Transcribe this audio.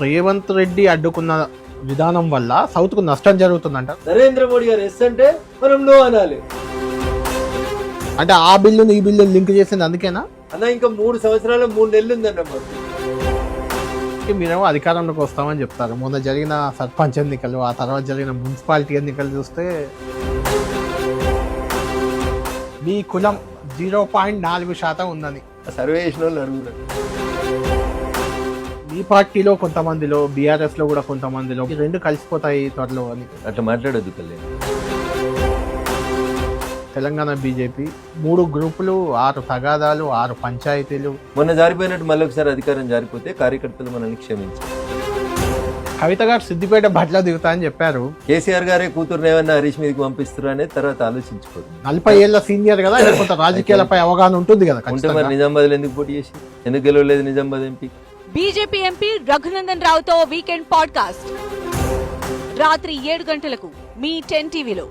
రేవంత్ రెడ్డి అడ్డుకున్న విధానం వల్ల సౌత్ కు నష్టం జరుగుతుందంట. నరేంద్ర మోడీ గారు ఎస్ అంటే మనం నో అనాలి. అంటే ఆ బిల్లును ఈ బిల్లు లింక్ చేసింది అందుకేనా అన్న? ఇంకా 3 సంవత్సరాలు 3 నెలలు ఉందన్న మాకు. మీరేమో అధికారంలోకి వస్తామని చెప్తారు. మొన్న జరిగిన సర్పంచ్ ఎన్నికలు, ఆ తర్వాత జరిగిన మున్సిపాలిటీ ఎన్నికలు చూస్తే మీ కులం 0.4% ఉందని సర్వే చేసిన వాళ్ళు అడుగుతారు. మీ పార్టీలో కొంతమందిలో, బీఆర్ఎస్ లో కూడా కొంతమందిలో ఈ రెండు కలిసిపోతాయి త్వరలో అని. అట్లా మాట్లాడొద్దు కళ్యాణ్. తెలంగాణ బీజేపీ 3 గ్రూపులు, 6 తగాదాలు, 6 పంచాయతీలు. మొన్న జారిపోయినట్టు మళ్ళీ ఒకసారి అధికారం జారిపోతే కార్యకర్తలు మనల్ని క్షమించారు. కవిత గారు సిద్దిపేట బట్ల దిగుతా అని చెప్పారు. కేసీఆర్ గారే కూతురుని ఏమన్నా హరీష్ మీదకి పంపిస్తారు అనేది తర్వాత ఆలోచించుకోదు. 40 ఏళ్ల సీనియర్ కదా, కొంత రాజకీయాలపై అవగాహన ఉంటుంది కదా. ఉంటే మరి నిజామాబాద్ ఎందుకు పోటీ చేసి, ఎందుకు గెలవలేదు Nizamabad MP? BJP MP Raghunandan రావుతో వీకెండ్ పాడ్కాస్ట్ రాత్రి 7 గంటలకు మీ 10 టీవీలో.